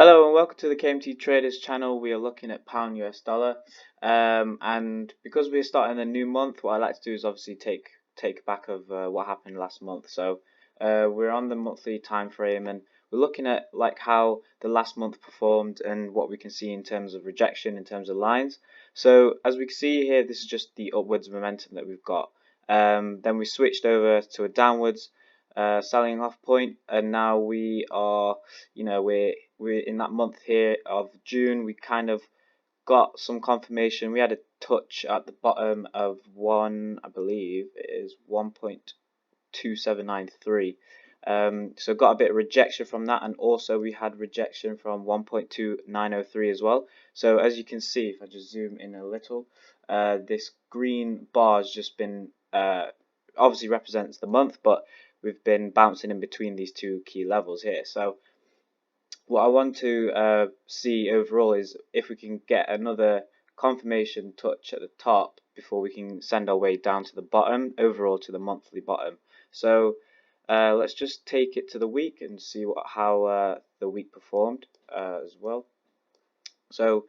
Hello and welcome to the KMT Traders channel. We are looking at pound US dollar, and because we're starting a new month, what I like to do is obviously take back of what happened last month. So we're on the monthly time frame, and we're looking at like how the last month performed and what we can see in terms of rejection, in terms of lines. So as we can see here, this is just the upwards momentum that we've got. Then we switched over to a downwards selling off point, and now we are, we're in that month here of June. We kind of got some confirmation. We had a touch at the bottom of I believe it is 1.2793. So got a bit of rejection from that, and also we had rejection from 1.2903 as well. So as you can see, if I just zoom in a little, this green bar has just been obviously represents the month, but we've been bouncing in between these two key levels here. So what I want to see overall is if we can get another confirmation touch at the top before we can send our way down to the bottom, overall to the monthly bottom. So let's just take it to the week and see how the week performed as well. So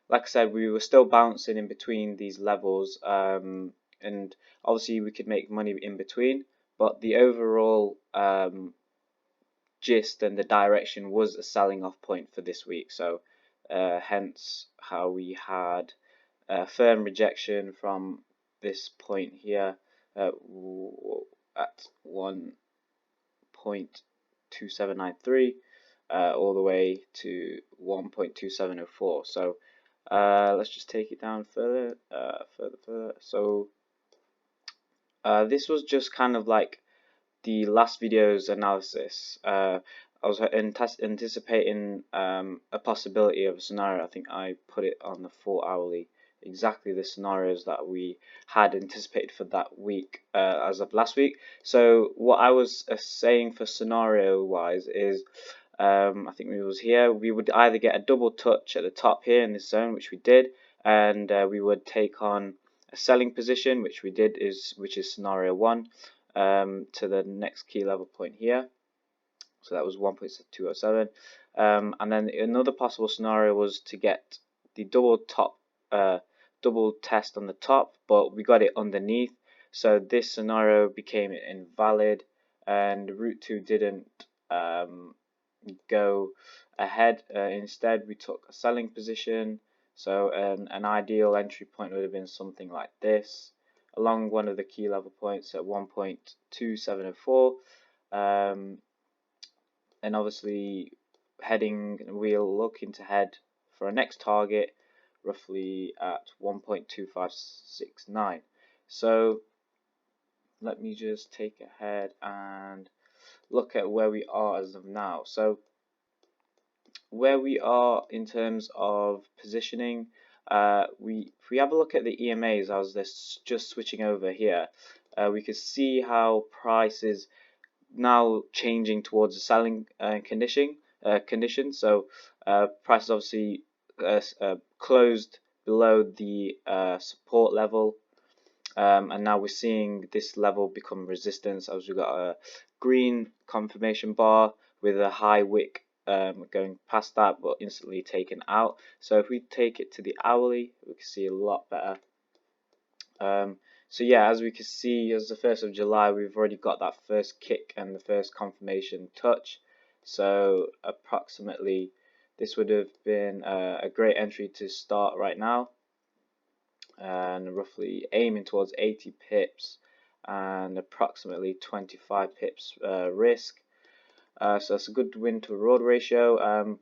like I said, we were still bouncing in between these levels, and obviously we could make money in between, but the overall gist and the direction was a selling off point for this week. So hence how we had firm rejection from this point here at 1.2793 all the way to 1.2704. So let's just take it down further, further. So this was just kind of like the last video's analysis. I was anticipating a possibility of a scenario. I think I put it on the 4-hourly, exactly the scenarios that we had anticipated for that week as of last week. So what I was saying for scenario wise is I think we was here, we would either get a double touch at the top here in this zone, which we did, and we would take on a selling position, which we did, which is scenario 1, to the next key level point here. So that was 1.207, and then another possible scenario was to get the double test on the top, but we got it underneath, so this scenario became invalid and route 2 didn't go ahead. Instead we took a selling position. So an ideal entry point would have been something like this, along one of the key level points at 1.2704, and obviously we're looking to head for our next target roughly at 1.2569. So let me just take ahead and look at where we are as of now. So where we are in terms of positioning, if we have a look at the EMAs as they're just switching over here, we can see how price is now changing towards a selling condition. So price is obviously closed below the support level, and now we're seeing this level become resistance as we've got a green confirmation bar with a high wick going past that but instantly taken out. So if we take it to the hourly, we can see a lot better. So yeah, as we can see, as the 1st of July, we've already got that first kick and the first confirmation touch. So approximately this would have been a great entry to start right now, and roughly aiming towards 80 pips and approximately 25 pips risk. So that's a good win to reward ratio.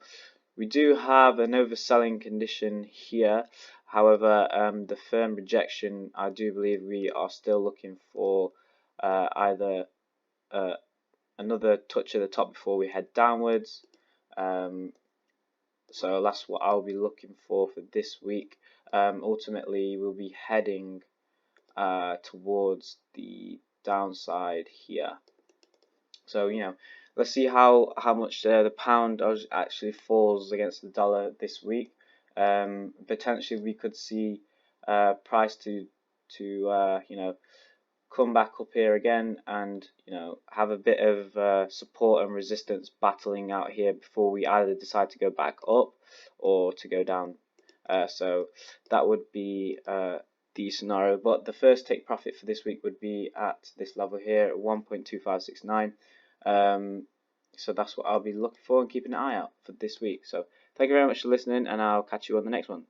We do have an overselling condition here. However, the firm rejection, I do believe we are still looking for either another touch at the top before we head downwards. So that's what I'll be looking for this week. Ultimately, we'll be heading towards the downside here. So let's see how much the pound actually falls against the dollar this week. Potentially we could see price to come back up here again and have a bit of support and resistance battling out here before we either decide to go back up or to go down. So that would be the scenario, but the first take profit for this week would be at this level here at 1.2569. So that's what I'll be looking for and keeping an eye out for this week. So thank you very much for listening, and I'll catch you on the next one.